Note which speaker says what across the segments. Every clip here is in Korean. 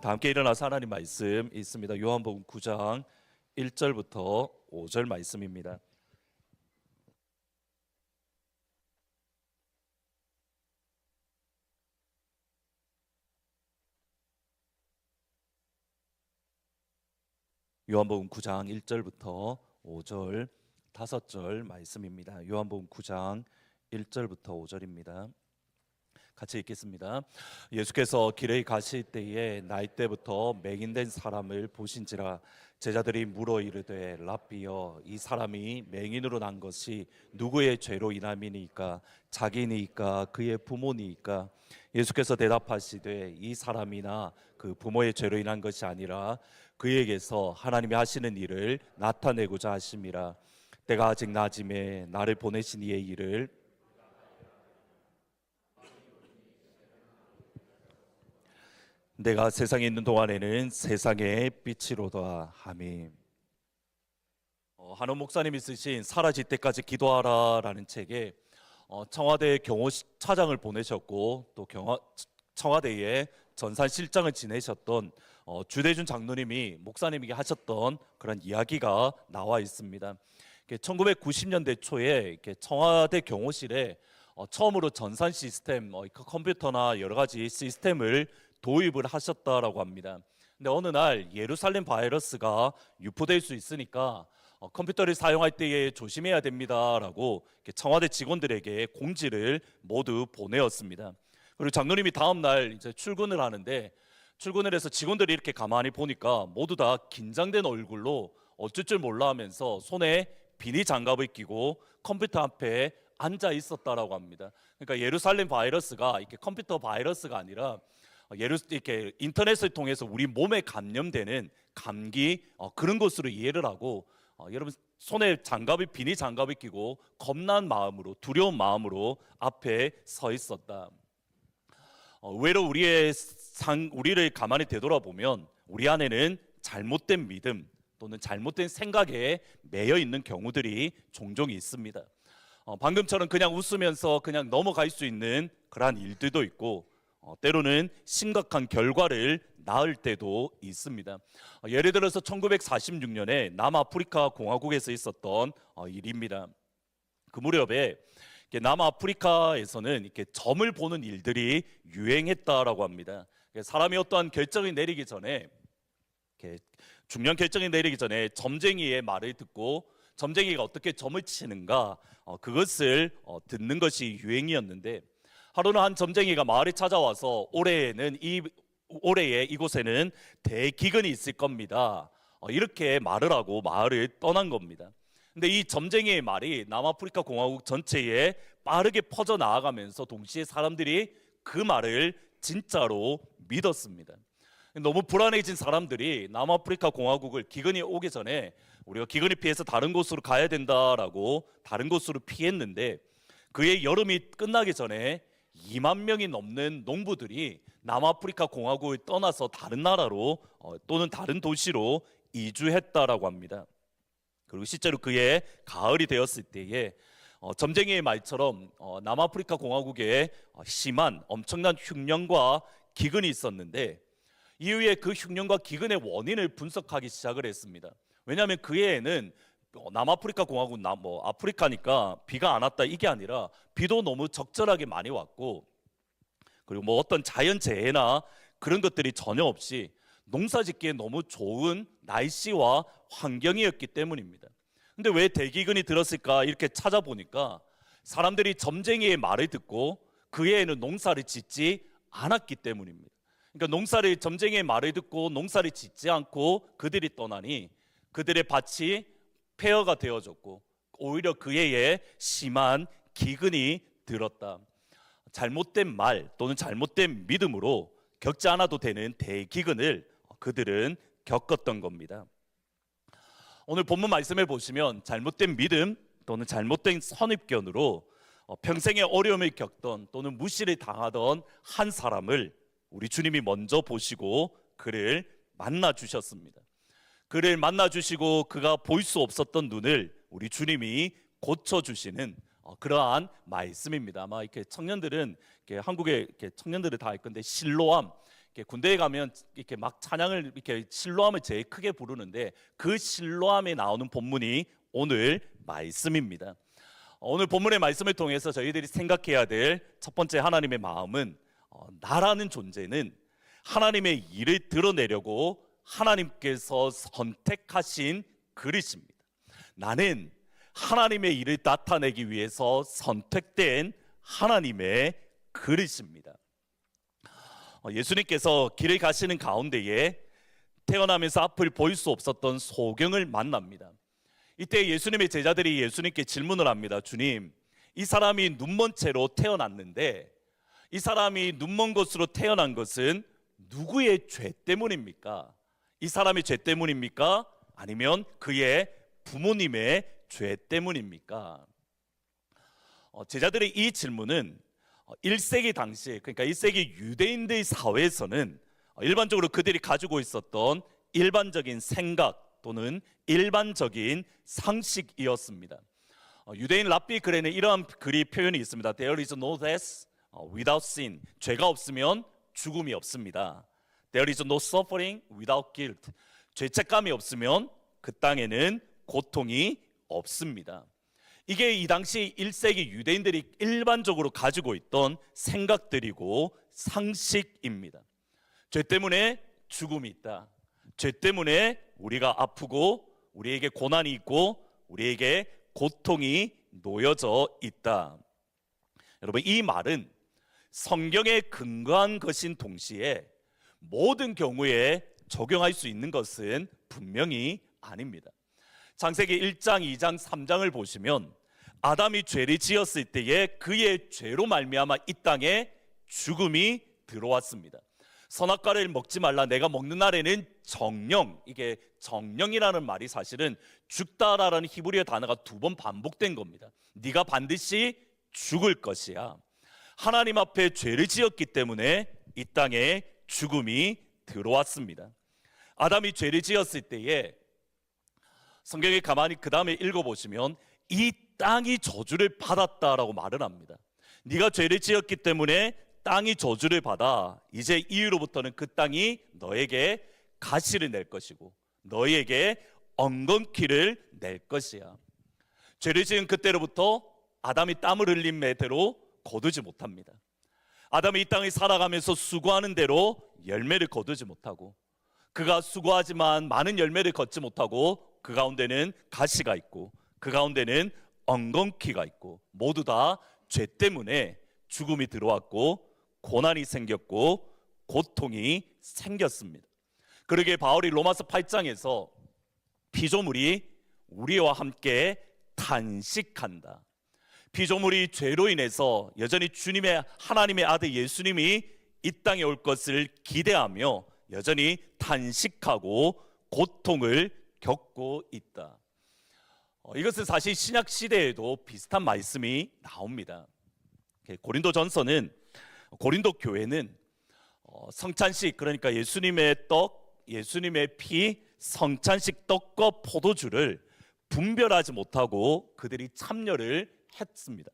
Speaker 1: 다 함께 일어나서 하나님 말씀 있습니다. 요한복음 9장 1절부터 5절 말씀입니다. 요한복음 9장 1절부터 5절 5절 말씀입니다. 요한복음 9장 1절부터 5절입니다. 같이 읽겠습니다. 예수께서 길에 가실 때에 나이때부터 맹인된 사람을 보신지라 제자들이 물어 이르되 랍비여 이 사람이 맹인으로 난 것이 누구의 죄로 인함이니까 자기니까 그의 부모니까 예수께서 대답하시되 이 사람이나 그 부모의 죄로 인한 것이 아니라 그에게서 하나님이 하시는 일을 나타내고자 하심이라. 때가 아직 낮음에 나를 보내신 이의 일을 내가 세상에 있는 동안에는 세상의 빛이로다. 아멘. 한원 목사님이 쓰신 사라질 때까지 기도하라라는 책에 청와대 경호 차장을 보내셨고 또 청와대에 전산실장을 지내셨던 주대준 장로님이 목사님에게 하셨던 그런 이야기가 나와 있습니다. 1990년대 초에 청와대 경호실에 처음으로 전산 시스템, 컴퓨터나 여러 가지 시스템을 도입을 하셨다라고 합니다. 근데 어느 날 예루살렘 바이러스가 유포될 수 있으니까 컴퓨터를 사용할 때에 조심해야 됩니다라고 청와대 직원들에게 공지를 모두 보내었습니다. 그리고 장로님이 다음 날 이제 출근을 하는데 출근을 해서 직원들이 이렇게 가만히 보니까 모두 다 긴장된 얼굴로 어쩔 줄 몰라 하면서 손에 비닐 장갑을 끼고 컴퓨터 앞에 앉아 있었다라고 합니다. 그러니까 예루살렘 바이러스가 이렇게 컴퓨터 바이러스가 아니라 이렇게 인터넷을 통해서 우리 몸에 감염되는 감기 그런 것으로 이해를 하고 여러분 손에 비닐 장갑을 끼고 겁난 마음으로 두려운 마음으로 앞에 서 있었다. 의외로 우리를 가만히 되돌아보면 우리 안에는 잘못된 믿음 또는 잘못된 생각에 매여 있는 경우들이 종종 있습니다. 방금처럼 그냥 웃으면서 그냥 넘어갈 수 있는 그러한 일들도 있고 때로는 심각한 결과를 낳을 때도 있습니다. 예를 들어서 1946년에 남아프리카 공화국에서 있었던 일입니다. 그 무렵에 남아프리카에서는 이렇게 점을 보는 일들이 유행했다라고 합니다. 사람이 어떠한 결정을 내리기 전에 중요한 결정을 내리기 전에 점쟁이의 말을 듣고 점쟁이가 어떻게 점을 치는가 그것을 듣는 것이 유행이었는데 하루는 한 점쟁이가 마을에 찾아와서 올해에 이곳에는 대기근이 있을 겁니다. 이렇게 말을 하고 마을을 떠난 겁니다. 근데 이 점쟁이의 말이 남아프리카 공화국 전체에 빠르게 퍼져 나아가면서 동시에 사람들이 그 말을 진짜로 믿었습니다. 너무 불안해진 사람들이 남아프리카 공화국을 기근이 오기 전에 우리가 기근이 피해서 다른 곳으로 가야 된다라고 다른 곳으로 피했는데 그의 여름이 끝나기 전에 2만 명이 넘는 농부들이 남아프리카 공화국을 떠나서 다른 나라로 또는 다른 도시로 이주했다라고 합니다. 그리고 실제로 그의 가을이 되었을 때에 점쟁이의 말처럼 남아프리카 공화국에 심한 엄청난 흉년과 기근이 있었는데 이후에 그 흉년과 기근의 원인을 분석하기 시작을 했습니다. 왜냐하면 그 해에는 남아프리카 공화국 아프리카니까 비가 안 왔다 이게 아니라 비도 너무 적절하게 많이 왔고 그리고 어떤 자연재해나 그런 것들이 전혀 없이 농사짓기에 너무 좋은 날씨와 환경이었기 때문입니다. 근데 왜 대기근이 들었을까 이렇게 찾아보니까 사람들이 점쟁이의 말을 듣고 그 해에는 농사를 짓지 않았기 때문입니다. 그러니까 점쟁이의 말을 듣고 농사를 짓지 않고 그들이 떠나니 그들의 밭이 폐허가 되어졌고 오히려 그 해에 심한 기근이 들었다. 잘못된 말 또는 잘못된 믿음으로 겪지 않아도 되는 대기근을 그들은 겪었던 겁니다. 오늘 본문 말씀을 보시면 잘못된 믿음 또는 잘못된 선입견으로 평생의 어려움을 겪던 또는 무시를 당하던 한 사람을 우리 주님이 먼저 보시고 그를 만나 주셨습니다. 그를 만나 주시고 그가 볼 수 없었던 눈을 우리 주님이 고쳐 주시는 그러한 말씀입니다. 아마 이렇게 청년들은 한국의 청년들을 다 알 건데 실로암 이렇게 군대에 가면 이렇게 막 찬양을 이렇게 실로암을 제일 크게 부르는데 그 실로암에 나오는 본문이 오늘 말씀입니다. 오늘 본문의 말씀을 통해서 저희들이 생각해야 될 첫 번째 하나님의 마음은 나라는 존재는 하나님의 일을 드러내려고 하나님께서 선택하신 그릇입니다. 나는 하나님의 일을 나타내기 위해서 선택된 하나님의 그릇입니다. 예수님께서 길을 가시는 가운데에 태어나면서 앞을 볼 수 없었던 소경을 만납니다. 이때 예수님의 제자들이 예수님께 질문을 합니다. 주님, 이 사람이 눈먼 채로 태어났는데 이 사람이 눈먼 것으로 태어난 것은 누구의 죄 때문입니까? 이 사람의 죄 때문입니까? 아니면 그의 부모님의 죄 때문입니까? 제자들의 이 질문은 1세기 당시, 그러니까 1세기 유대인들 사회에서는 일반적으로 그들이 가지고 있었던 일반적인 생각 또는 일반적인 상식이었습니다. 유대인 랍비 글에는 이러한 글이 표현이 있습니다. There is no death without sin. 죄가 없으면 죽음이 없습니다. There is no suffering without guilt. 죄책감이 없으면 그 땅에는 고통이 없습니다. 이게 이 당시 1세기 유대인들이 일반적으로 가지고 있던 생각들이고 상식입니다. 죄 때문에 죽음이 있다. 죄 때문에 우리가 아프고 우리에게 고난이 있고 우리에게 고통이 놓여져 있다. 여러분, 이 말은 성경에 근거한 것인 동시에 모든 경우에 적용할 수 있는 것은 분명히 아닙니다. 창세기 1장, 2장, 3장을 보시면 아담이 죄를 지었을 때에 그의 죄로 말미암아 이 땅에 죽음이 들어왔습니다. 선악과를 먹지 말라, 내가 먹는 날에는 정령, 이게 정령이라는 말이 사실은 죽다라는 히브리어 단어가 2번 반복된 겁니다. 네가 반드시 죽을 것이야. 하나님 앞에 죄를 지었기 때문에 이 땅에 죽음이 들어왔습니다. 아담이 죄를 지었을 때에 성경에 가만히 그 다음에 읽어보시면 이 땅이 저주를 받았다라고 말을 합니다. 네가 죄를 지었기 때문에 땅이 저주를 받아 이제 이후로부터는 그 땅이 너에게 가시를 낼 것이고 너희에게 엉겅퀴를 낼 것이야. 죄를 지은 그때로부터 아담이 땀을 흘린 매대로 거두지 못합니다. 아담이 이 땅을 살아가면서 수고하는 대로 열매를 거두지 못하고 그가 수고하지만 많은 열매를 걷지 못하고 그 가운데는 가시가 있고 그 가운데는 엉겅퀴가 있고 모두 다 죄 때문에 죽음이 들어왔고 고난이 생겼고 고통이 생겼습니다. 그러기에 바울이 로마서 8장에서 피조물이 우리와 함께 탄식한다. 피조물이 죄로 인해서 여전히 주님의 하나님의 아들 예수님이 이 땅에 올 것을 기대하며 여전히 탄식하고 고통을 겪고 있다. 이것은 사실 신약 시대에도 비슷한 말씀이 나옵니다. 고린도 교회는 성찬식, 그러니까 예수님의 떡, 예수님의 피, 성찬식 떡과 포도주를 분별하지 못하고 그들이 참여를 했습니다.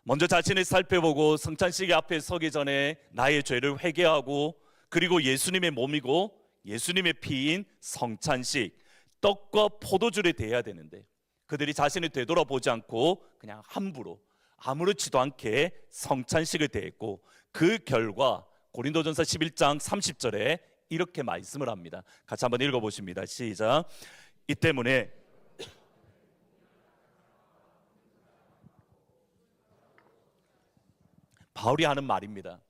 Speaker 1: 먼저 자신을 살펴보고 성찬식 앞에 서기 전에 나의 죄를 회개하고 그리고 예수님의 몸이고 예수님의 피인 성찬식, 떡과 포도주를 대해야 되는데 그들이 자신을 되돌아보지 않고 그냥 함부로 아무렇지도 않게 성찬식을 대했고 그 결과 고린도전서 11장 30절에 이렇게 말씀을 합니다. 같이 한번 읽어보십니다. 시작. 이 때문에 바울이 하는 말입니다.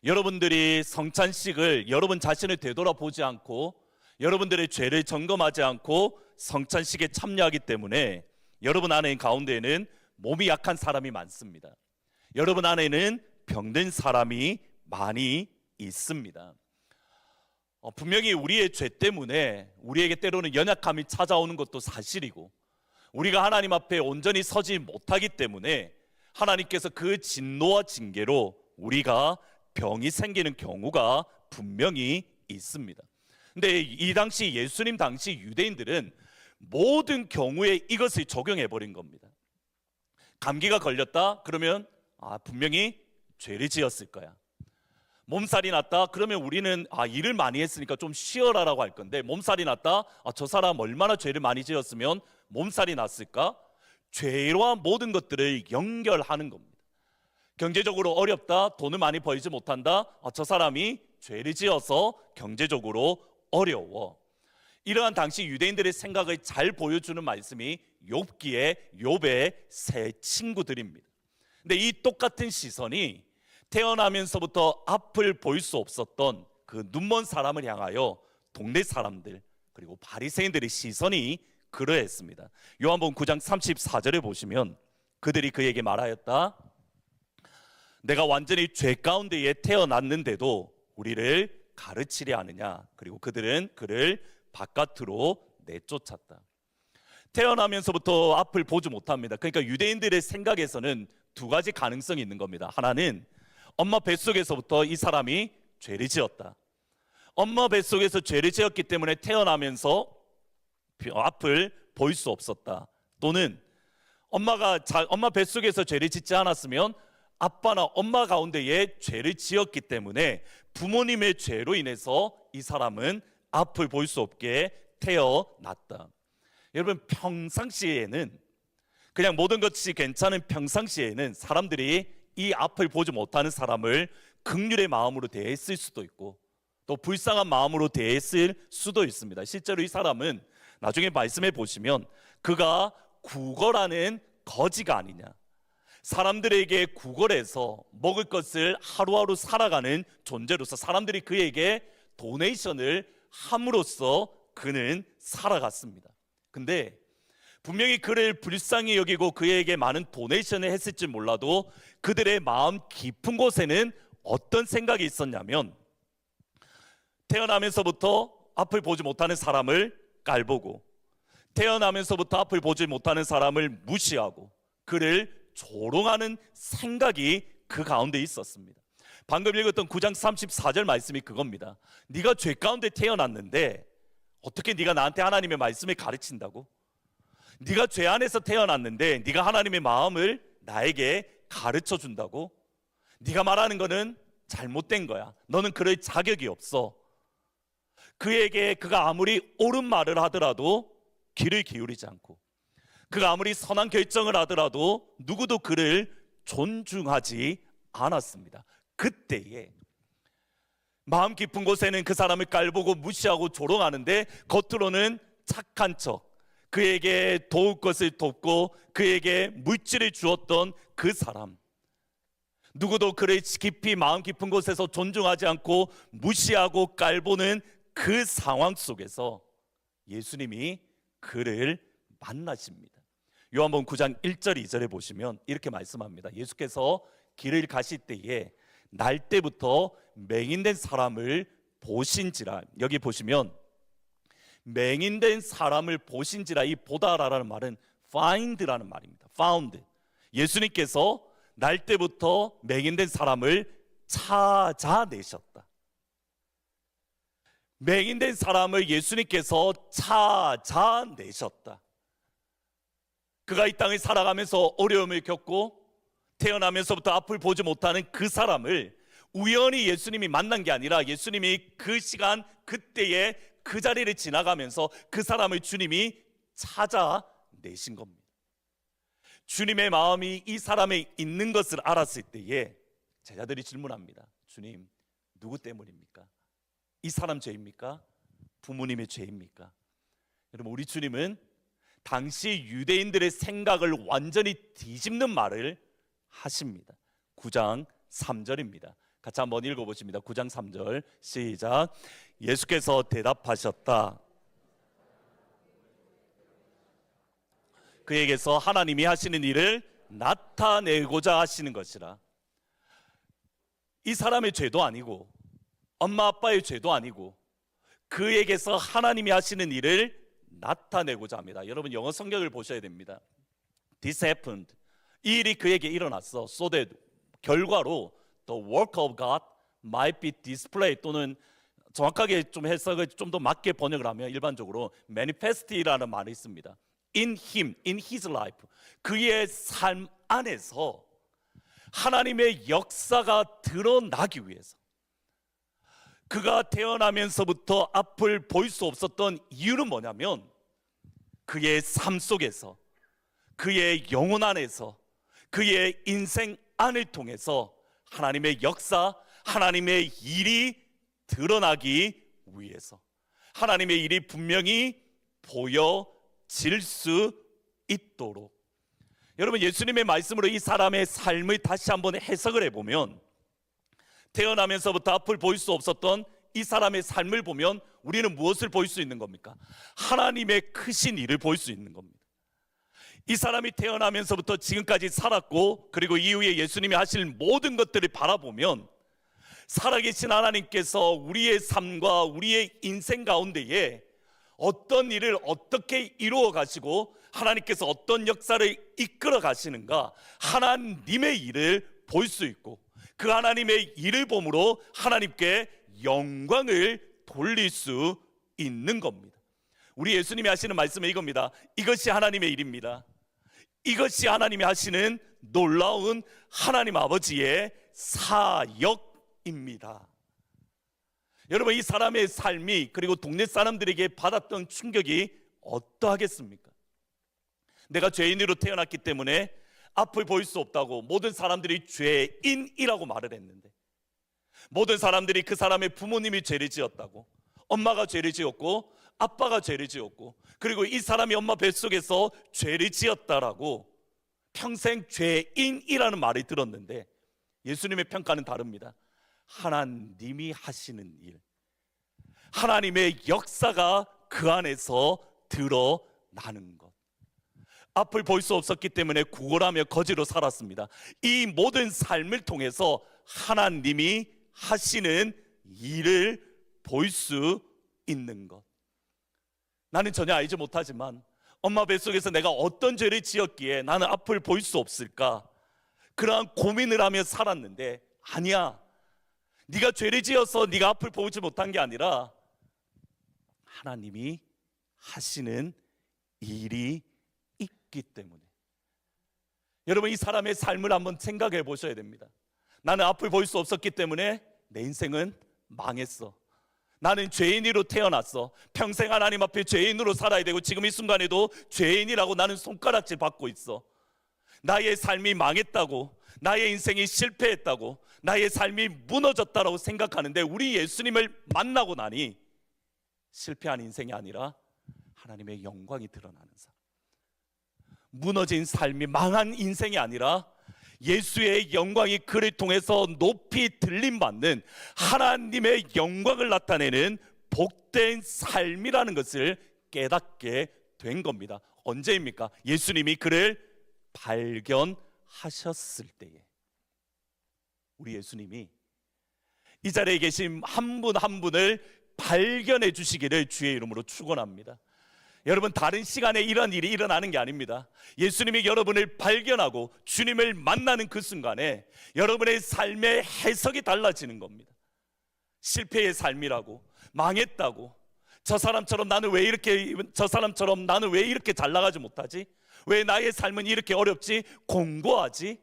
Speaker 1: 여러분들이 성찬식을 여러분 자신을 되돌아보지 않고 여러분들의 죄를 점검하지 않고 성찬식에 참여하기 때문에 여러분 안에 가운데에는 몸이 약한 사람이 많습니다. 여러분 안에는 병든 사람이 많이 있습니다. 분명히 우리의 죄 때문에 우리에게 때로는 연약함이 찾아오는 것도 사실이고 우리가 하나님 앞에 온전히 서지 못하기 때문에 하나님께서 그 진노와 징계로 우리가 병이 생기는 경우가 분명히 있습니다. 근데 이 당시 예수님 당시 유대인들은 모든 경우에 이것을 적용해 버린 겁니다. 감기가 걸렸다? 그러면 분명히 죄를 지었을 거야. 몸살이 났다? 그러면 우리는 일을 많이 했으니까 좀 쉬어라라고 할 건데, 몸살이 났다? 저 사람 얼마나 죄를 많이 지었으면 몸살이 났을까? 죄와 모든 것들을 연결하는 겁니다. 경제적으로 어렵다, 돈을 많이 벌지 못한다, 저 사람이 죄를 지어서 경제적으로 어려워. 이러한 당시 유대인들의 생각을 잘 보여주는 말씀이 욥기의 세 친구들입니다. 근데 이 똑같은 시선이 태어나면서부터 앞을 볼 수 없었던 그 눈먼 사람을 향하여 동네 사람들 그리고 바리새인들의 시선이 그러했습니다. 요한복음 9장 34절에 보시면 그들이 그에게 말하였다. 내가 완전히 죄 가운데에 태어났는데도 우리를 가르치려 하느냐. 그리고 그들은 그를 바깥으로 내쫓았다. 태어나면서부터 앞을 보지 못합니다. 그러니까 유대인들의 생각에서는 두 가지 가능성이 있는 겁니다. 하나는 엄마 뱃속에서부터 이 사람이 죄를 지었다. 엄마 뱃속에서 죄를 지었기 때문에 태어나면서 앞을 볼 수 없었다. 또는 엄마 뱃속에서 죄를 짓지 않았으면 아빠나 엄마 가운데에 죄를 지었기 때문에 부모님의 죄로 인해서 이 사람은 앞을 볼 수 없게 태어났다. 여러분, 평상시에는 그냥 모든 것이 괜찮은 평상시에는 사람들이 이 앞을 보지 못하는 사람을 긍휼의 마음으로 대했을 수도 있고 또 불쌍한 마음으로 대했을 수도 있습니다. 실제로 이 사람은 나중에 말씀해 보시면 그가 구걸하는 거지가 아니냐, 사람들에게 구걸해서 먹을 것을 하루하루 살아가는 존재로서 사람들이 그에게 도네이션을 함으로써 그는 살아갔습니다. 근데 분명히 그를 불쌍히 여기고 그에게 많은 도네이션을 했을지 몰라도 그들의 마음 깊은 곳에는 어떤 생각이 있었냐면 태어나면서부터 앞을 보지 못하는 사람을 깔보고 태어나면서부터 앞을 보지 못하는 사람을 무시하고 그를 조롱하는 생각이 그 가운데 있었습니다. 방금 읽었던 9장 34절 말씀이 그겁니다. 네가 죄 가운데 태어났는데 어떻게 네가 나한테 하나님의 말씀을 가르친다고? 네가 죄 안에서 태어났는데 네가 하나님의 마음을 나에게 가르쳐 준다고? 네가 말하는 거는 잘못된 거야. 너는 그럴 자격이 없어. 그에게 그가 아무리 옳은 말을 하더라도 귀를 기울이지 않고 그가 아무리 선한 결정을 하더라도 누구도 그를 존중하지 않았습니다. 그때에 마음 깊은 곳에는 그 사람을 깔보고 무시하고 조롱하는데 겉으로는 착한 척, 그에게 도울 것을 돕고 그에게 물질을 주었던 그 사람, 누구도 그를 깊이 마음 깊은 곳에서 존중하지 않고 무시하고 깔보는 그 상황 속에서 예수님이 그를 만나십니다. 요한복음 9장 1절 2절에 보시면 이렇게 말씀합니다. 예수께서 길을 가실 때에 날 때부터 맹인된 사람을 보신지라. 여기 보시면 맹인된 사람을 보신지라, 이 보다라는 말은 find라는 말입니다. found. 예수님께서 날 때부터 맹인된 사람을 찾아내셨다. 맹인된 사람을 예수님께서 찾아내셨다. 그가 이 땅을 살아가면서 어려움을 겪고 태어나면서부터 앞을 보지 못하는 그 사람을 우연히 예수님이 만난 게 아니라 예수님이 그 시간 그때에 그 자리를 지나가면서 그 사람을 주님이 찾아내신 겁니다. 주님의 마음이 이 사람에 있는 것을 알았을 때에 제자들이 질문합니다. 주님, 누구 때문입니까? 이 사람 죄입니까? 부모님의 죄입니까? 여러분, 우리 주님은 당시 유대인들의 생각을 완전히 뒤집는 말을 하십니다. 9장 3절입니다. 같이 한번 읽어보십니다. 9장 3절 시작. 예수께서 대답하셨다. 그에게서 하나님이 하시는 일을 나타내고자 하시는 것이라. 이 사람의 죄도 아니고 엄마 아빠의 죄도 아니고 그에게서 하나님이 하시는 일을 나타내고자 합니다. 여러분, 영어 성경을 보셔야 됩니다. This happened. 이 일이 그에게 일어났어. So that 결과로 the work of God might be displayed, 또는 정확하게 좀 해석을 좀 더 맞게 번역을 하면 일반적으로 manifest라는 말이 있습니다. In him, in his life. 그의 삶 안에서 하나님의 역사가 드러나기 위해서, 그가 태어나면서부터 앞을 볼 수 없었던 이유는 뭐냐면 그의 삶 속에서, 그의 영혼 안에서, 그의 인생 안을 통해서 하나님의 역사, 하나님의 일이 드러나기 위해서, 하나님의 일이 분명히 보여질 수 있도록. 여러분, 예수님의 말씀으로 이 사람의 삶을 다시 한번 해석을 해보면, 태어나면서부터 앞을 볼 수 없었던 이 사람의 삶을 보면 우리는 무엇을 볼 수 있는 겁니까? 하나님의 크신 일을 볼 수 있는 겁니다. 이 사람이 태어나면서부터 지금까지 살았고, 그리고 이후에 예수님이 하실 모든 것들을 바라보면 살아계신 하나님께서 우리의 삶과 우리의 인생 가운데에 어떤 일을 어떻게 이루어 가시고 하나님께서 어떤 역사를 이끌어 가시는가, 하나님의 일을 볼 수 있고, 그 하나님의 일을 보므로 하나님께 영광을 돌릴 수 있는 겁니다. 우리 예수님이 하시는 말씀은 이겁니다. 이것이 하나님의 일입니다. 이것이 하나님이 하시는 놀라운 하나님 아버지의 사역입니다. 여러분, 이 사람의 삶이, 그리고 동네 사람들에게 받았던 충격이 어떠하겠습니까? 내가 죄인으로 태어났기 때문에 앞을 볼 수 없다고 모든 사람들이 죄인이라고 말을 했는데, 모든 사람들이 그 사람의 부모님이 죄를 지었다고, 엄마가 죄를 지었고 아빠가 죄를 지었고, 그리고 이 사람이 엄마 뱃속에서 죄를 지었다라고 평생 죄인이라는 말을 들었는데, 예수님의 평가는 다릅니다. 하나님이 하시는 일, 하나님의 역사가 그 안에서 드러나는 것. 앞을 볼 수 없었기 때문에 구걸하며 거지로 살았습니다. 이 모든 삶을 통해서 하나님이 하시는 일을 볼 수 있는 것. 나는 전혀 알지 못하지만 엄마 뱃속에서 내가 어떤 죄를 지었기에 나는 앞을 볼 수 없을까, 그러한 고민을 하며 살았는데, 아니야, 네가 죄를 지어서 네가 앞을 보지 못한 게 아니라 하나님이 하시는 일이 있기 때문에. 여러분, 이 사람의 삶을 한번 생각해 보셔야 됩니다. 나는 앞을 볼 수 없었기 때문에 내 인생은 망했어. 나는 죄인으로 태어났어. 평생 하나님 앞에 죄인으로 살아야 되고, 지금 이 순간에도 죄인이라고 나는 손가락질 받고 있어. 나의 삶이 망했다고, 나의 인생이 실패했다고, 나의 삶이 무너졌다라고 생각하는데, 우리 예수님을 만나고 나니 실패한 인생이 아니라 하나님의 영광이 드러나는 삶, 무너진 삶이, 망한 인생이 아니라 예수의 영광이 그를 통해서 높이 들림받는 하나님의 영광을 나타내는 복된 삶이라는 것을 깨닫게 된 겁니다. 언제입니까? 예수님이 그를 발견하셨을 때에. 우리 예수님이 이 자리에 계신 한 분 한 분을 발견해 주시기를 주의 이름으로 축원합니다. 여러분, 다른 시간에 이런 일이 일어나는 게 아닙니다. 예수님이 여러분을 발견하고 주님을 만나는 그 순간에 여러분의 삶의 해석이 달라지는 겁니다. 실패의 삶이라고, 망했다고, 저 사람처럼 나는 왜 이렇게 잘 나가지 못하지? 왜 나의 삶은 이렇게 어렵지? 공고하지?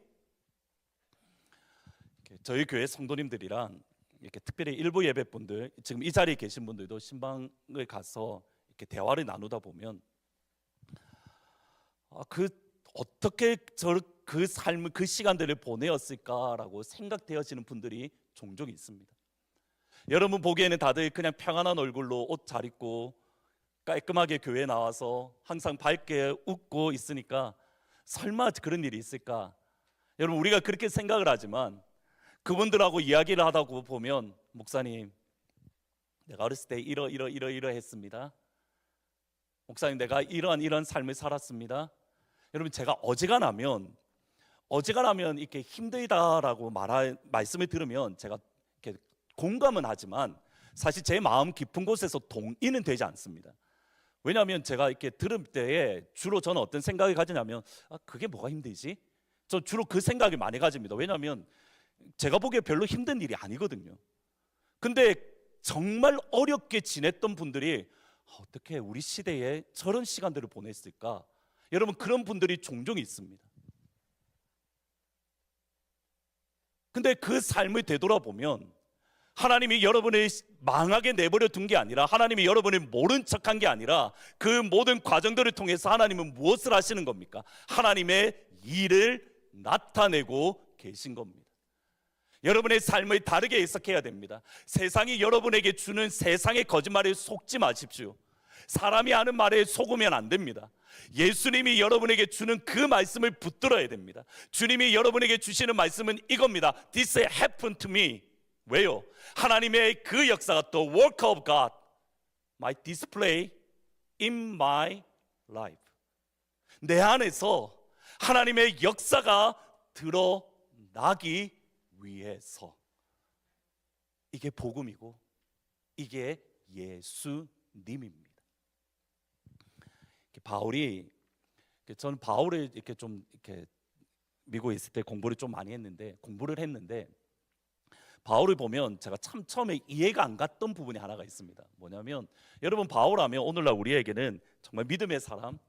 Speaker 1: 저희 교회 성도님들이랑 이렇게 특별히 일부 예배분들, 지금 이 자리에 계신 분들도 신방을 가서 이렇게 대화를 나누다 보면 어떻게 그 삶을, 그 시간들을 보내었을까라고 생각되어지는 분들이 종종 있습니다. 여러분 보기에는 다들 그냥 평안한 얼굴로 옷 잘 입고 깔끔하게 교회에 나와서 항상 밝게 웃고 있으니까 설마 그런 일이 있을까? 여러분, 우리가 그렇게 생각을 하지만 그분들하고 이야기를 하다 보면, 목사님, 내가 어렸을 때 이러했습니다. 목사님, 내가 이런 삶을 살았습니다. 여러분, 제가 어지간하면 이렇게 힘들다라고 말씀을 들으면 제가 이렇게 공감은 하지만 사실 제 마음 깊은 곳에서 동의는 되지 않습니다. 왜냐하면 제가 이렇게 들을 때에 주로 저는 어떤 생각을 가지냐면, 그게 뭐가 힘들지? 저 주로 그 생각이 많이 가집니다. 왜냐하면 제가 보기에 별로 힘든 일이 아니거든요. 근데 정말 어렵게 지냈던 분들이 어떻게 우리 시대에 저런 시간들을 보냈을까? 여러분, 그런 분들이 종종 있습니다. 근데 그 삶을 되돌아보면 하나님이 여러분을 망하게 내버려 둔 게 아니라, 하나님이 여러분을 모른 척한 게 아니라, 그 모든 과정들을 통해서 하나님은 무엇을 하시는 겁니까? 하나님의 일을 나타내고 계신 겁니다. 여러분의 삶을 다르게 해석해야 됩니다. 세상이 여러분에게 주는 세상의 거짓말에 속지 마십시오. 사람이 하는 말에 속으면 안 됩니다. 예수님이 여러분에게 주는 그 말씀을 붙들어야 됩니다. 주님이 여러분에게 주시는 말씀은 이겁니다. This happened to me. 왜요? 하나님의 그 역사가 또 work of God, my display in my life. 내 안에서 하나님의 역사가 드러나기 위해서. 이게 복음이고 이게 예수님입니다. 바울이, 저는 바울을 이렇게 좀 이렇게 미국에 있을 때 공부를 했는데 바울을 보면 제가 참 처음에 이해가 안 갔던 부분이 하나가 있습니다. 뭐냐면, 여러분, 바울하면 오늘날 우리에게는 정말 믿음의 사람,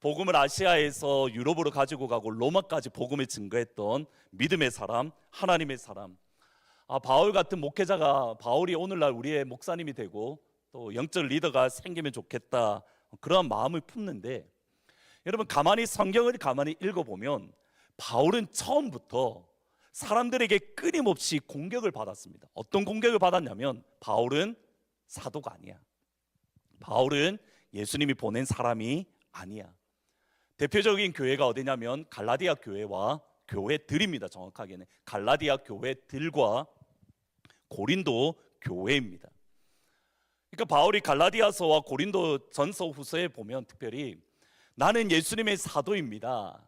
Speaker 1: 복음을 아시아에서 유럽으로 가지고 가고 로마까지 복음을 증거했던 믿음의 사람, 하나님의 사람. 바울 같은 목회자가, 바울이 오늘날 우리의 목사님이 되고 또 영적 리더가 생기면 좋겠다, 그런 마음을 품는데, 여러분, 성경을 가만히 읽어보면 바울은 처음부터 사람들에게 끊임없이 공격을 받았습니다. 어떤 공격을 받았냐면, 바울은 사도가 아니야, 바울은 예수님이 보낸 사람이 아니야. 대표적인 교회가 어디냐면 갈라디아 교회와 교회들입니다. 정확하게는 갈라디아 교회들과 고린도 교회입니다. 그러니까 바울이 갈라디아서와 고린도 전서 후서에 보면 특별히, 나는 예수님의 사도입니다,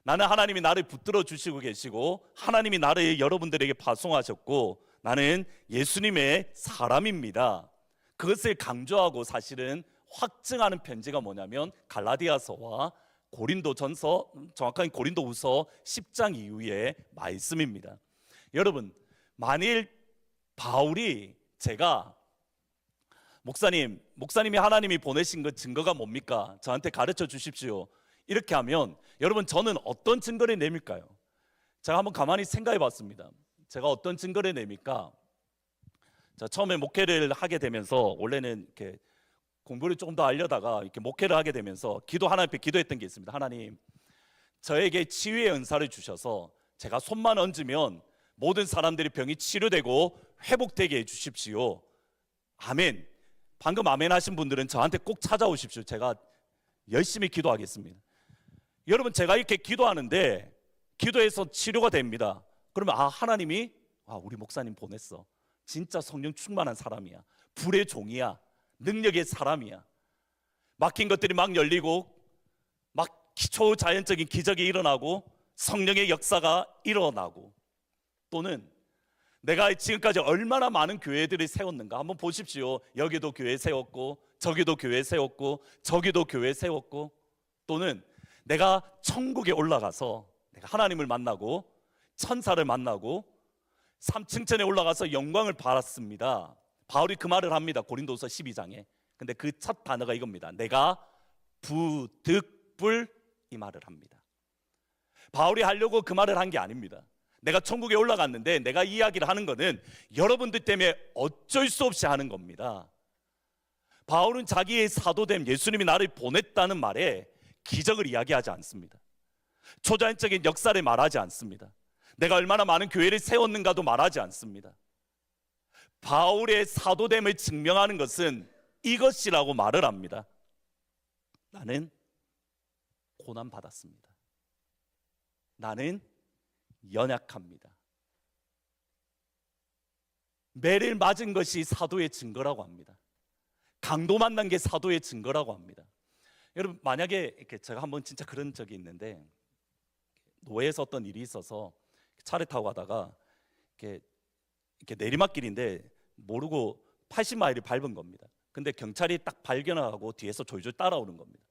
Speaker 1: 나는 하나님이 나를 붙들어 주시고 계시고 하나님이 나를 여러분들에게 파송하셨고 나는 예수님의 사람입니다, 그것을 강조하고 사실은 확증하는 편지가 뭐냐면 갈라디아서와 고린도전서, 정확하게 고린도후서 10장 이후의 말씀입니다. 여러분, 만일 바울이, 제가 목사님이 하나님이 보내신 그 증거가 뭡니까? 저한테 가르쳐 주십시오, 이렇게 하면 여러분, 저는 어떤 증거를 내밀까요? 제가 한번 가만히 생각해 봤습니다. 제가 어떤 증거를 내밀까? 자, 처음에 목회를 하게 되면서, 원래는 이렇게 공부를 조금 더 하려다가 이렇게 목회를 하게 되면서 하나님 앞에 기도했던 게 있습니다. 하나님, 저에게 치유의 은사를 주셔서 제가 손만 얹으면 모든 사람들이 병이 치료되고 회복되게 해주십시오. 아멘. 방금 아멘 하신 분들은 저한테 꼭 찾아오십시오. 제가 열심히 기도하겠습니다. 여러분, 제가 이렇게 기도하는데 기도해서 치료가 됩니다. 그러면 하나님이 우리 목사님 보냈어, 진짜 성령 충만한 사람이야, 불의 종이야, 능력의 사람이야, 막힌 것들이 막 열리고 막 초자연적인 기적이 일어나고 성령의 역사가 일어나고, 또는 내가 지금까지 얼마나 많은 교회들을 세웠는가 한번 보십시오. 여기도 교회 세웠고 저기도 교회 세웠고 저기도 교회 세웠고, 또는 내가 천국에 올라가서 내가 하나님을 만나고 천사를 만나고 3층천에 올라가서 영광을 받았습니다. 바울이 그 말을 합니다. 고린도서 12장에. 근데 그 첫 단어가 이겁니다. 내가 부득불, 이 말을 합니다. 바울이 하려고 그 말을 한 게 아닙니다. 내가 천국에 올라갔는데 내가 이 이야기를 하는 것은 여러분들 때문에 어쩔 수 없이 하는 겁니다. 바울은 자기의 사도됨, 예수님이 나를 보냈다는 말에 기적을 이야기하지 않습니다. 초자연적인 역사를 말하지 않습니다. 내가 얼마나 많은 교회를 세웠는가도 말하지 않습니다. 바울의 사도됨을 증명하는 것은 이것이라고 말을 합니다. 나는 고난 받았습니다. 나는 연약합니다. 매를 맞은 것이 사도의 증거라고 합니다. 강도 만난 게 사도의 증거라고 합니다. 여러분, 만약에 이렇게 제가 한번 진짜 그런 적이 있는데, 노예에서 어떤 일이 있어서 차를 타고 가다가 이렇게 내리막길인데 모르고 80마일을 밟은 겁니다. 근데 경찰이 딱 발견하고 뒤에서 졸졸 따라오는 겁니다.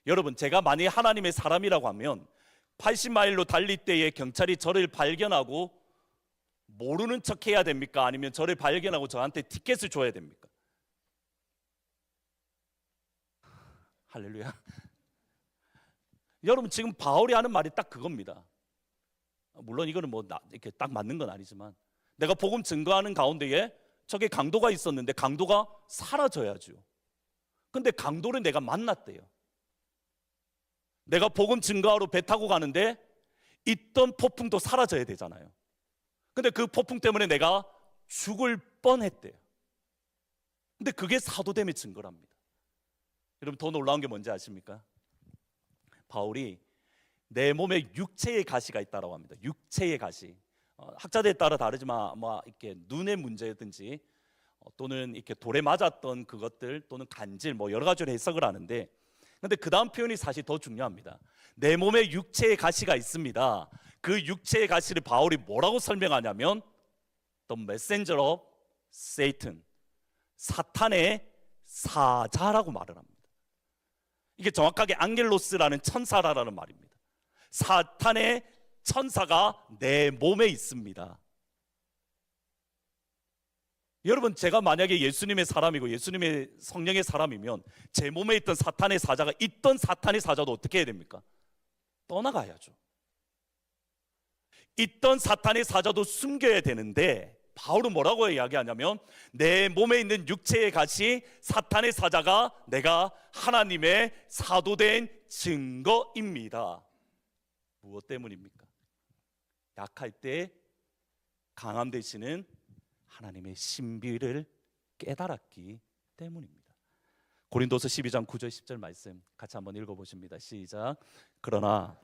Speaker 1: 여러분, 제가 만약에 하나님의 사람이라고 하면 80마일로 달릴 때에 경찰이 저를 발견하고 모르는 척 해야 됩니까? 아니면 저를 발견하고 저한테 티켓을 줘야 됩니까? 할렐루야. 여러분, 지금 바울이 하는 말이 딱 그겁니다. 물론 이거는 이렇게 딱 맞는 건 아니지만, 내가 복음 증거하는 가운데에 저게 강도가 있었는데 강도가 사라져야죠. 근데 강도를 내가 만났대요. 내가 복음 증거하러 배 타고 가는데 있던 폭풍도 사라져야 되잖아요. 근데 그 폭풍 때문에 내가 죽을 뻔했대요. 근데 그게 사도됨의 증거랍니다. 여러분, 더 놀라운 게 뭔지 아십니까? 바울이 내 몸에 육체의 가시가 있다고 합니다. 육체의 가시. 학자들에 따라 다르지만 아마 이렇게 눈의 문제든지 또는 이렇게 돌에 맞았던 그것들 또는 간질 뭐 여러 가지로 해석을 하는데, 근데 그 다음 표현이 사실 더 중요합니다. 내 몸에 육체의 가시가 있습니다. 그 육체의 가시를 바울이 뭐라고 설명하냐면 The messenger of Satan, 사탄의 사자라고 말을 합니다. 이게 정확하게 앙겔로스라는 천사라는 말입니다. 사탄의 천사가 내 몸에 있습니다. 여러분, 제가 만약에 예수님의 사람이고 예수님의 성령의 사람이면 제 몸에 있던 사탄의 사자가 있던 사탄의 사자도 어떻게 해야 됩니까? 떠나가야죠. 있던 사탄의 사자도 숨겨야 되는데 바울은 뭐라고 이야기하냐면 내 몸에 있는 육체의 가시 사탄의 사자가 내가 하나님의 사도된 증거입니다. 무엇 때문입니까? 약할 때 강함 되시는 하나님의 신비를 깨달았기 때문입니다. 고린도서 12장 9절 10절 말씀 같이 한번 읽어보십니다. 시작. 그러나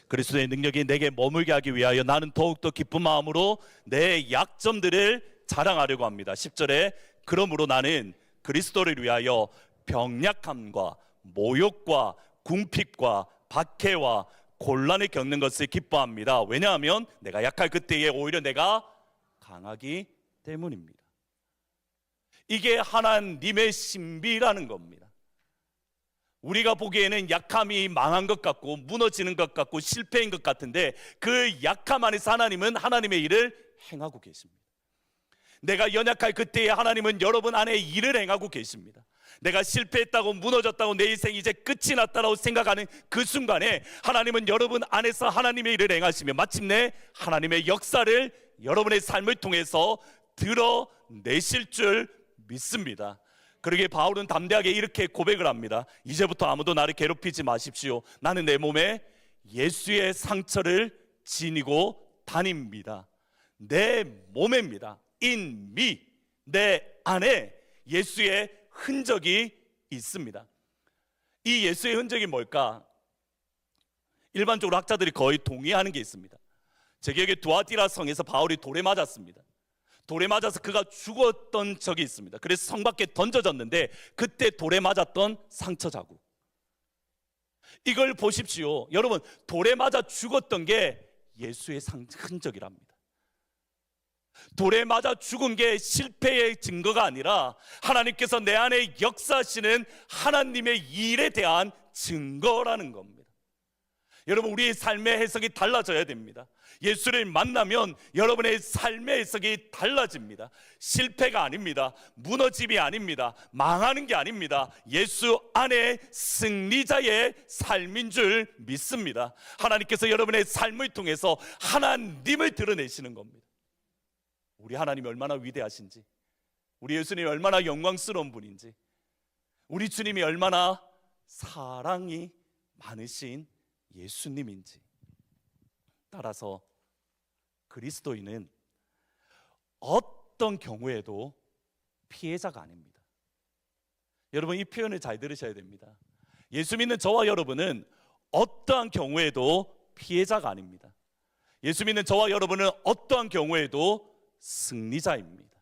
Speaker 1: 그리스도의 능력이 내게 머물게 하기 위하여 나는 더욱더 기쁜 마음으로 내 약점들을 자랑하려고 합니다. 10절에 그러므로 나는 그리스도를 위하여 병약함과 모욕과 궁핍과 박해와 곤란을 겪는 것을 기뻐합니다. 왜냐하면 내가 약할 그때에 오히려 내가 강하기 때문입니다. 이게 하나님의 신비라는 겁니다. 우리가 보기에는 약함이 망한 것 같고 무너지는 것 같고 실패인 것 같은데 그 약함 안에서 하나님은 하나님의 일을 행하고 계십니다. 내가 연약할 그때에 하나님은 여러분 안에 일을 행하고 계십니다. 내가 실패했다고 무너졌다고 내 인생 이제 끝이 났다고 생각하는 그 순간에 하나님은 여러분 안에서 하나님의 일을 행하시며 마침내 하나님의 역사를 여러분의 삶을 통해서 드러내실 줄 믿습니다. 그러기에 바울은 담대하게 이렇게 고백을 합니다. 이제부터 아무도 나를 괴롭히지 마십시오. 나는 내 몸에 예수의 상처를 지니고 다닙니다. 내 몸입니다. In me, 내 안에 예수의 흔적이 있습니다. 이 예수의 흔적이 뭘까? 일반적으로 학자들이 거의 동의하는 게 있습니다. 제 기억에 두아디라 성에서 바울이 돌에 맞았습니다. 돌에 맞아서 그가 죽었던 적이 있습니다. 그래서 성 밖에 던져졌는데 그때 돌에 맞았던 상처 자국, 이걸 보십시오. 여러분, 돌에 맞아 죽었던 게 예수의 흔적이랍니다. 돌에 맞아 죽은 게 실패의 증거가 아니라 하나님께서 내 안에 역사하시는 하나님의 일에 대한 증거라는 겁니다. 여러분, 우리의 삶의 해석이 달라져야 됩니다. 예수를 만나면 여러분의 삶의 해석이 달라집니다. 실패가 아닙니다. 무너짐이 아닙니다. 망하는 게 아닙니다. 예수 안에 승리자의 삶인 줄 믿습니다. 하나님께서 여러분의 삶을 통해서 하나님을 드러내시는 겁니다. 우리 하나님이 얼마나 위대하신지, 우리 예수님이 얼마나 영광스러운 분인지, 우리 주님이 얼마나 사랑이 많으신 예수님인지. 따라서 그리스도인은 어떤 경우에도 피해자가 아닙니다. 여러분, 이 표현을 잘 들으셔야 됩니다. 예수 믿는 저와 여러분은 어떠한 경우에도 피해자가 아닙니다. 예수 믿는 저와 여러분은 어떠한 경우에도 승리자입니다.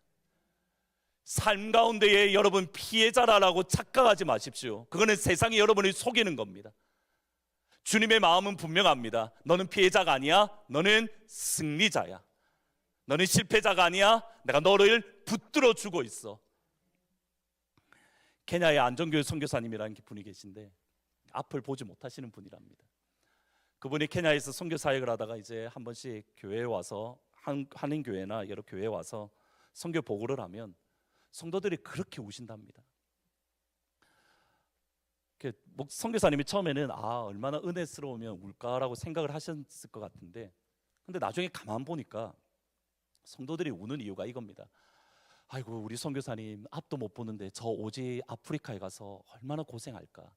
Speaker 1: 삶 가운데에 여러분 피해자라고 착각하지 마십시오. 그거는 세상이 여러분을 속이는 겁니다. 주님의 마음은 분명합니다. 너는 피해자가 아니야. 너는 승리자야. 너는 실패자가 아니야. 내가 너를 붙들어 주고 있어. 케냐의 안정교회 선교사님이라는 분이 계신데 앞을 보지 못하시는 분이랍니다. 그분이 케냐에서 선교 사역을 하다가 이제 한 번씩 교회에 와서 한인교회나 여러 교회에 와서 선교 보고를 하면 성도들이 그렇게 우신답니다. 선교사님이 처음에는 얼마나 은혜스러우면 울까라고 생각을 하셨을 것 같은데, 근데 나중에 가만 보니까 성도들이 우는 이유가 이겁니다. 아이고, 우리 선교사님 앞도 못 보는데 저 오지 아프리카에 가서 얼마나 고생할까.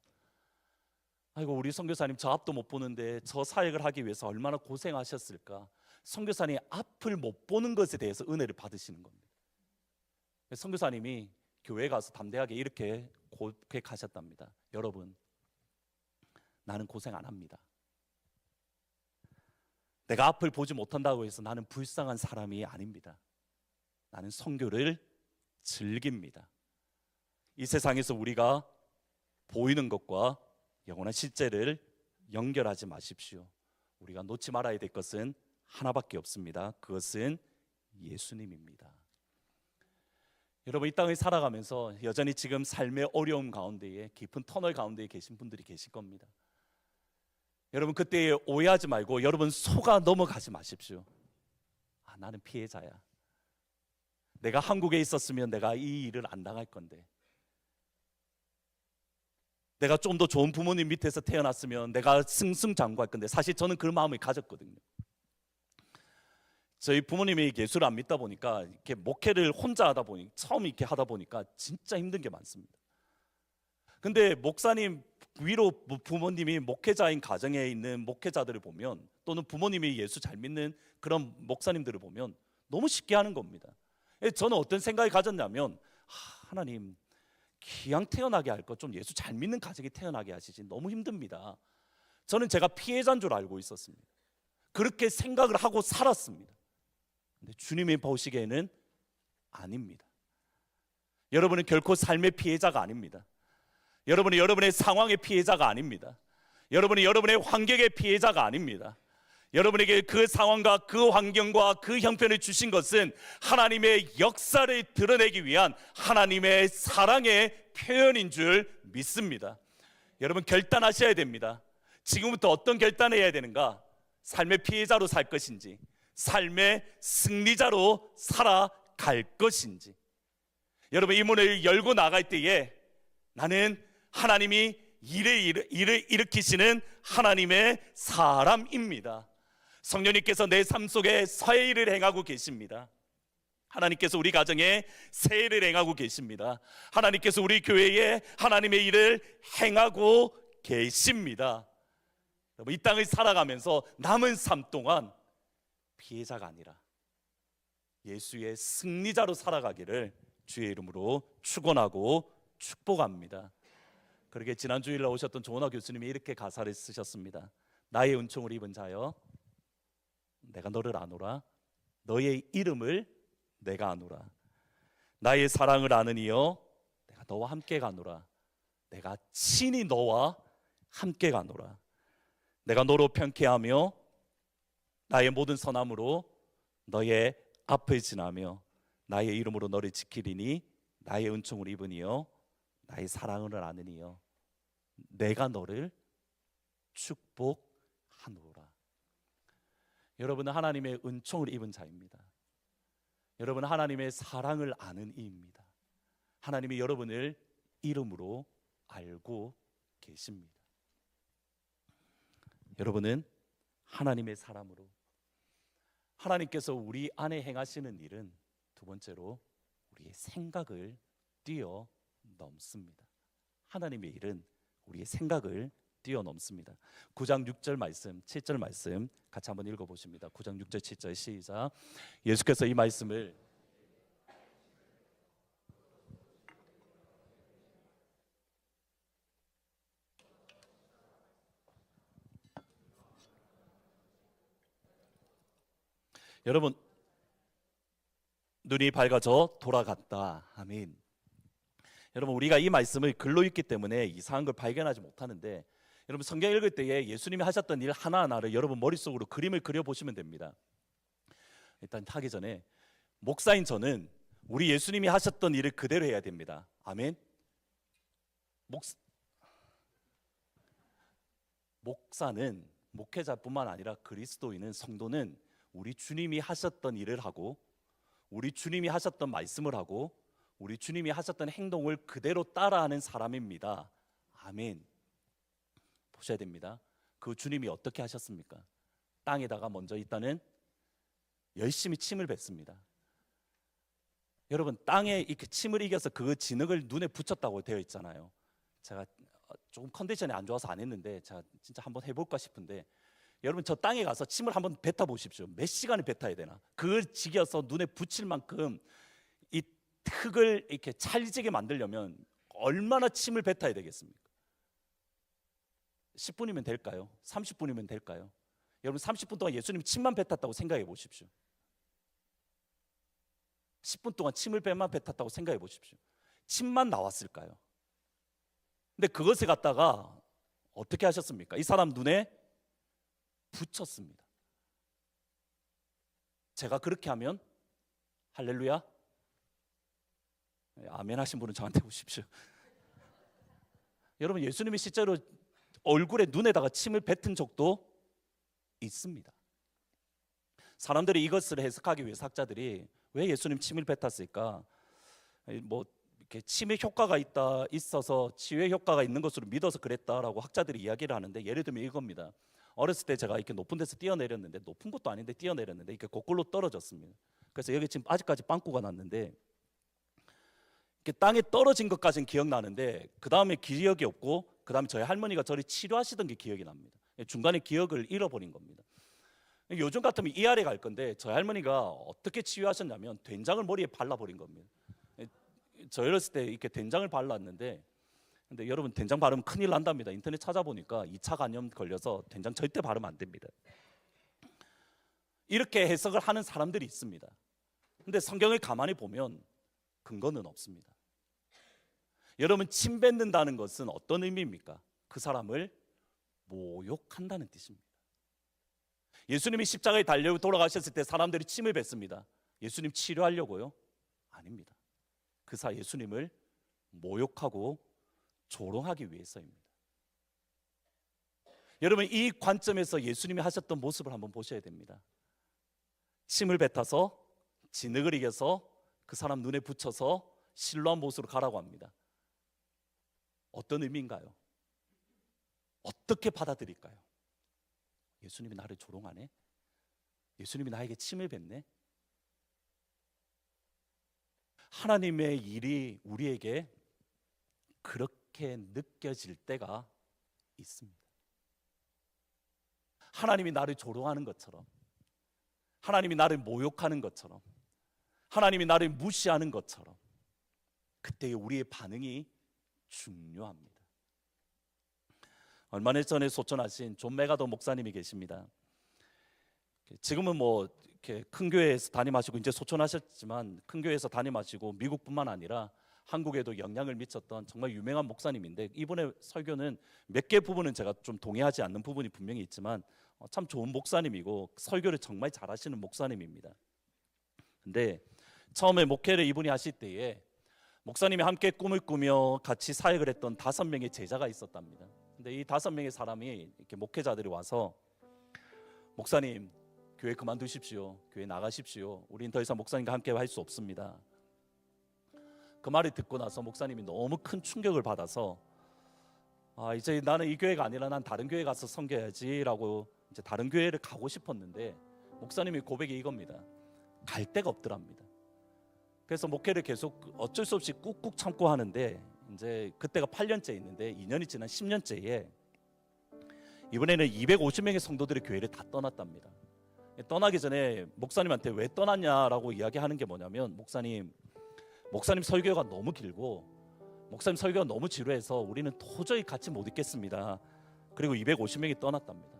Speaker 1: 아이고, 우리 선교사님 저 앞도 못 보는데 저 사역을 하기 위해서 얼마나 고생하셨을까. 선교사님 앞을 못 보는 것에 대해서 은혜를 받으시는 겁니다. 선교사님이 교회에 가서 담대하게 이렇게 고백하셨답니다. 여러분, 나는 고생 안 합니다. 내가 앞을 보지 못한다고 해서 나는 불쌍한 사람이 아닙니다. 나는 선교를 즐깁니다. 이 세상에서 우리가 보이는 것과 영원한 실제를 연결하지 마십시오. 우리가 놓지 말아야 될 것은 하나밖에 없습니다. 그것은 예수님입니다. 여러분, 이 땅을 살아가면서 여전히 지금 삶의 어려움 가운데에, 깊은 터널 가운데에 계신 분들이 계실 겁니다. 여러분, 그때 오해하지 말고 여러분 속아 넘어가지 마십시오. 나는 피해자야. 내가 한국에 있었으면 내가 이 일을 안 당할 건데, 내가 좀 더 좋은 부모님 밑에서 태어났으면 내가 승승장구할 건데. 사실 저는 그런 마음을 가졌거든요. 저희 부모님이 예수를 안 믿다 보니까 이렇게 목회를 혼자 하다 보니, 처음 이렇게 하다 보니까 진짜 힘든 게 많습니다. 근데 목사님 위로 부모님이 목회자인 가정에 있는 목회자들을 보면, 또는 부모님이 예수 잘 믿는 그런 목사님들을 보면 너무 쉽게 하는 겁니다. 저는 어떤 생각이 가졌냐면, 하나님, 기왕 태어나게 할 것 좀 예수 잘 믿는 가정이 태어나게 하시지, 너무 힘듭니다. 저는 제가 피해자인 줄 알고 있었습니다. 그렇게 생각을 하고 살았습니다. 근데 주님이 보시기에는 아닙니다. 여러분은 결코 삶의 피해자가 아닙니다. 여러분이 여러분의 상황의 피해자가 아닙니다. 여러분이 여러분의 환경의 피해자가 아닙니다. 여러분에게 그 상황과 그 환경과 그 형편을 주신 것은 하나님의 역사를 드러내기 위한 하나님의 사랑의 표현인 줄 믿습니다. 여러분, 결단하셔야 됩니다. 지금부터 어떤 결단을 해야 되는가? 삶의 피해자로 살 것인지, 삶의 승리자로 살아갈 것인지. 여러분, 이 문을 열고 나갈 때에 나는 하나님이 일을 일으키시는 하나님의 사람입니다. 성령님께서 내 삶 속에 새 일을 행하고 계십니다. 하나님께서 우리 가정에 새 일을 행하고 계십니다. 하나님께서 우리 교회에 하나님의 일을 행하고 계십니다. 이 땅을 살아가면서 남은 삶 동안 피해자가 아니라 예수의 승리자로 살아가기를 주의 이름으로 축원하고 축복합니다. 그러게 지난 주일날 오셨던 조은하 교수님이 이렇게 가사를 쓰셨습니다. 나의 은총을 입은 자여, 내가 너를 아노라. 너의 이름을 내가 아노라. 나의 사랑을 아는 이여, 내가 너와 함께 가노라. 내가 친히 너와 함께 가노라. 내가 너로 편케하며 나의 모든 선함으로 너의 앞을 지나며 나의 이름으로 너를 지키리니 나의 은총을 입으니여 나의 사랑을 아느니여 내가 너를 축복하노라. 여러분은 하나님의 은총을 입은 자입니다. 여러분은 하나님의 사랑을 아는 이입니다. 하나님이 여러분을 이름으로 알고 계십니다. 여러분은 하나님의 사람으로, 하나님께서 우리 안에 행하시는 일은 두 번째로 우리의 생각을 뛰어넘습니다. 하나님의 일은 우리의 생각을 뛰어넘습니다. 9장 6절 말씀, 7절 말씀 같이 한번 읽어보십니다. 9장 6절 7절 시작. 예수께서 이 말씀을 여러분, 눈이 밝아져 돌아갔다. 아멘. 여러분, 우리가 이 말씀을 글로 읽기 때문에 이상한 걸 발견하지 못하는데, 여러분 성경 읽을 때에 예수님이 하셨던 일 하나하나를 여러분 머릿속으로 그림을 그려보시면 됩니다. 일단 하기 전에 목사인 저는 우리 예수님이 하셨던 일을 그대로 해야 됩니다. 아멘. 목사는, 목회자뿐만 아니라 그리스도인은, 성도는 우리 주님이 하셨던 일을 하고, 우리 주님이 하셨던 말씀을 하고, 우리 주님이 하셨던 행동을 그대로 따라하는 사람입니다. 아멘. 보셔야 됩니다. 그 주님이 어떻게 하셨습니까? 땅에다가 먼저 일단은 열심히 침을 뱉습니다. 여러분, 땅에 이렇게 침을 이겨서 그 진흙을 눈에 붙였다고 되어 있잖아요. 제가 조금 컨디션이 안 좋아서 안 했는데 제가 진짜 한번 해볼까 싶은데, 여러분 저 땅에 가서 침을 한번 뱉어 보십시오. 몇 시간을 뱉어야 되나? 그걸 지겨서 눈에 붙일 만큼 이 흙을 이렇게 찰지게 만들려면 얼마나 침을 뱉어야 되겠습니까? 10분이면 될까요? 30분이면 될까요? 여러분 30분 동안 예수님 침만 뱉었다고 생각해 보십시오. 10분 동안 침을 뱉만 뱉었다고 생각해 보십시오. 침만 나왔을까요? 근데 그것을 갖다가 어떻게 하셨습니까? 이 사람 눈에 붙였습니다. 제가 그렇게 하면 할렐루야? 아멘 하신 분은 저한테 오십시오. 여러분, 예수님이 실제로 얼굴에 눈에다가 침을 뱉은 적도 있습니다. 사람들이 이것을 해석하기 위해 학자들이 왜 예수님 침을 뱉었을까? 뭐 이렇게 침의 효과가 있어서 치유의 효과가 있는 것으로 믿어서 그랬다라고 학자들이 이야기를 하는데, 예를 들면 이겁니다. 어렸을 때 제가 이렇게 높은 데서 뛰어내렸는데, 높은 것도 아닌데 뛰어내렸는데 이렇게 거꾸로 떨어졌습니다. 그래서 여기 지금 아직까지 빵꾸가 났는데, 이렇게 땅에 떨어진 것까지는 기억나는데 그 다음에 기억이 없고, 그 다음에 저희 할머니가 저를 치료하시던 게 기억이 납니다. 중간에 기억을 잃어버린 겁니다. 요즘 같으면 이해를 갈 건데, 저희 할머니가 어떻게 치유하셨냐면 된장을 머리에 발라버린 겁니다. 저 어렸을 때 이렇게 된장을 발랐는데, 근데 여러분 된장 바르면 큰일 난답니다. 인터넷 찾아보니까 2차 간염 걸려서 된장 절대 바르면 안 됩니다. 이렇게 해석을 하는 사람들이 있습니다. 근데 성경을 가만히 보면 근거는 없습니다. 여러분, 침 뱉는다는 것은 어떤 의미입니까? 그 사람을 모욕한다는 뜻입니다. 예수님이 십자가에 달려 돌아가셨을 때 사람들이 침을 뱉습니다. 예수님 치료하려고요? 아닙니다. 그사 예수님을 모욕하고 조롱하기 위해서입니다. 여러분, 이 관점에서 예수님이 하셨던 모습을 한번 보셔야 됩니다. 침을 뱉어서 진흙을 이겨서 그 사람 눈에 붙여서 실로암 못으로 가라고 합니다. 어떤 의미인가요? 어떻게 받아들일까요? 예수님이 나를 조롱하네? 예수님이 나에게 침을 뱉네? 하나님의 일이 우리에게 그렇게 느껴질 때가 있습니다. 하나님이 나를 조롱하는 것처럼, 하나님이 나를 모욕하는 것처럼, 하나님이 나를 무시하는 것처럼, 그때의 우리의 반응이 중요합니다. 얼마 전에 소천하신 존 메가더 목사님이 계십니다. 지금은 뭐 이렇게 큰 교회에서 담임하시고 이제 소천하셨지만, 큰 교회에서 담임하시고 미국뿐만 아니라 한국에도 영향을 미쳤던 정말 유명한 목사님인데, 이번에 설교는 몇 개 부분은 제가 좀 동의하지 않는 부분이 분명히 있지만 참 좋은 목사님이고 설교를 정말 잘하시는 목사님입니다. 근데 처음에 목회를 이분이 하실 때에 목사님이 함께 꿈을 꾸며 같이 사역을 했던 5명의 제자가 있었답니다. 근데 이 5명의 사람이 이렇게 목회자들이 와서, 목사님 교회 그만두십시오, 교회 나가십시오, 우린 더 이상 목사님과 함께 할 수 없습니다. 그 말을 듣고 나서 목사님이 너무 큰 충격을 받아서, 이제 나는 이 교회가 아니라 난 다른 교회 가서 섬겨야지라고 이제 다른 교회를 가고 싶었는데, 목사님의 고백이 이겁니다. 갈 데가 없더랍니다. 그래서 목회를 계속 어쩔 수 없이 꾹꾹 참고 하는데, 이제 그때가 8년째 있는데 2년이 지난 10년째에 이번에는 250명의 성도들이 교회를 다 떠났답니다. 떠나기 전에 목사님한테 왜 떠났냐라고 이야기하는 게 뭐냐면, 목사님 설교가 너무 길고 목사님 설교가 너무 지루해서 우리는 도저히 같이 못 있겠습니다. 그리고 250명이 떠났답니다.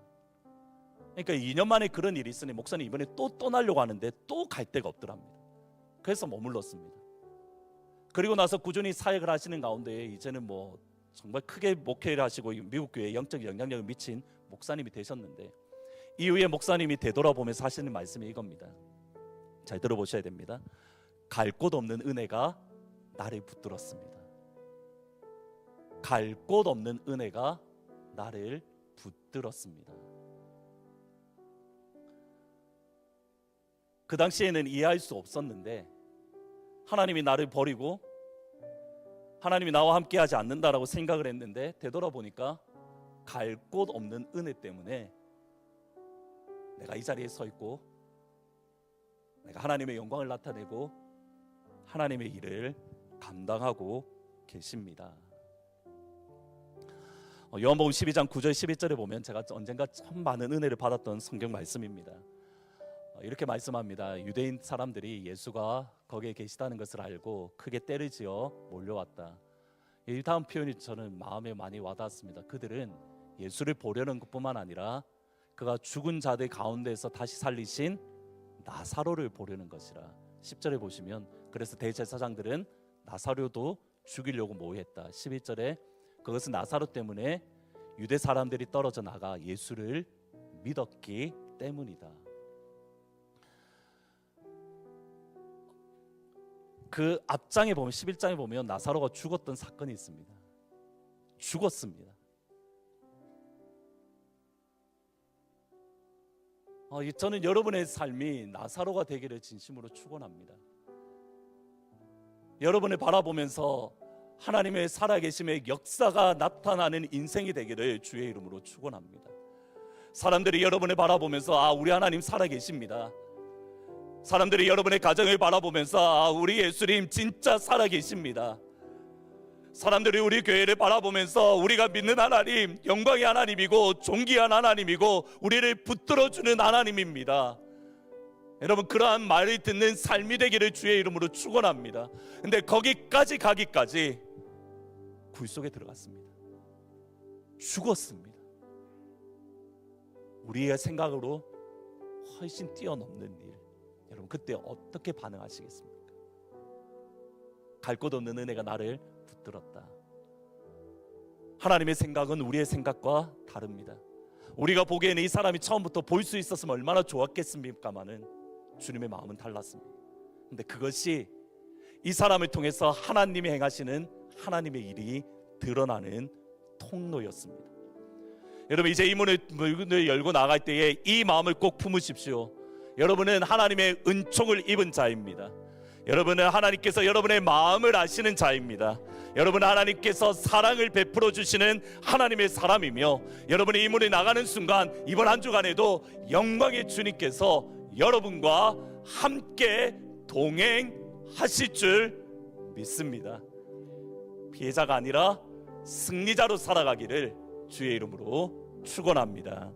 Speaker 1: 그러니까 2년 만에 그런 일이 있으니 목사님 이번에 또 떠나려고 하는데 또 갈 데가 없더랍니다. 그래서 머물렀습니다. 그리고 나서 꾸준히 사역을 하시는 가운데 이제는 뭐 정말 크게 목회를 하시고 미국 교회에 영적 영향력을 미친 목사님이 되셨는데, 이후에 목사님이 되돌아보면서 하시는 말씀이 이겁니다. 잘 들어보셔야 됩니다. 갈 곳 없는 은혜가 나를 붙들었습니다. 갈 곳 없는 은혜가 나를 붙들었습니다. 그 당시에는 이해할 수 없었는데, 하나님이 나를 버리고 하나님이 나와 함께 하지 않는다라고 생각을 했는데, 되돌아보니까 갈 곳 없는 은혜 때문에 내가 이 자리에 서 있고 내가 하나님의 영광을 나타내고 하나님의 일을 감당하고 계십니다. 요한복음 12장 9절 11절에 보면 제가 언젠가 참 많은 은혜를 받았던 성경 말씀입니다. 이렇게 말씀합니다. 유대인 사람들이 예수가 거기에 계시다는 것을 알고 크게 떼를 지어 몰려왔다. 이 다음 표현이 저는 마음에 많이 와닿았습니다. 그들은 예수를 보려는 것뿐만 아니라 그가 죽은 자들 가운데서 다시 살리신 나사로를 보려는 것이라. 10절에 보시면 그래서 대제사장들은 나사로도 죽이려고 모의했다. 11절에 그것은 나사로 때문에 유대 사람들이 떨어져 나가 예수를 믿었기 때문이다. 그 앞장에 보면 11장에 보면 나사로가 죽었던 사건이 있습니다. 죽었습니다. 저는 여러분의 삶이 나사로가 되기를 진심으로 축원합니다. 여러분을 바라보면서 하나님의 살아계심의 역사가 나타나는 인생이 되기를 주의 이름으로 축원합니다. 사람들이 여러분을 바라보면서 우리 하나님 살아계십니다. 사람들이 여러분의 가정을 바라보면서 우리 예수님 진짜 살아계십니다. 사람들이 우리 교회를 바라보면서 우리가 믿는 하나님 영광의 하나님이고 존귀한 하나님이고 우리를 붙들어주는 하나님입니다. 여러분 그러한 말을 듣는 삶이 되기를 주의 이름으로 축원합니다. 근데 거기까지 가기까지 굴 속에 들어갔습니다. 죽었습니다. 우리의 생각으로 훨씬 뛰어넘는 일. 여러분 그때 어떻게 반응하시겠습니까? 갈 곳 없는 은혜가 나를 붙들었다. 하나님의 생각은 우리의 생각과 다릅니다. 우리가 보기에는 이 사람이 처음부터 볼 수 있었으면 얼마나 좋았겠습니까마는 주님의 마음은 달랐습니다. 근데 그것이 이 사람을 통해서 하나님이 행하시는 하나님의 일이 드러나는 통로였습니다. 여러분 이제 이 문을 열고 나갈 때에 이 마음을 꼭 품으십시오. 여러분은 하나님의 은총을 입은 자입니다. 여러분은 하나님께서 여러분의 마음을 아시는 자입니다. 여러분은 하나님께서 사랑을 베풀어 주시는 하나님의 사람이며 여러분이 이 문에 나가는 순간 이번 한 주간에도 영광의 주님께서 여러분과 함께 동행하실 줄 믿습니다. 피해자가 아니라 승리자로 살아가기를 주의 이름으로 축원합니다.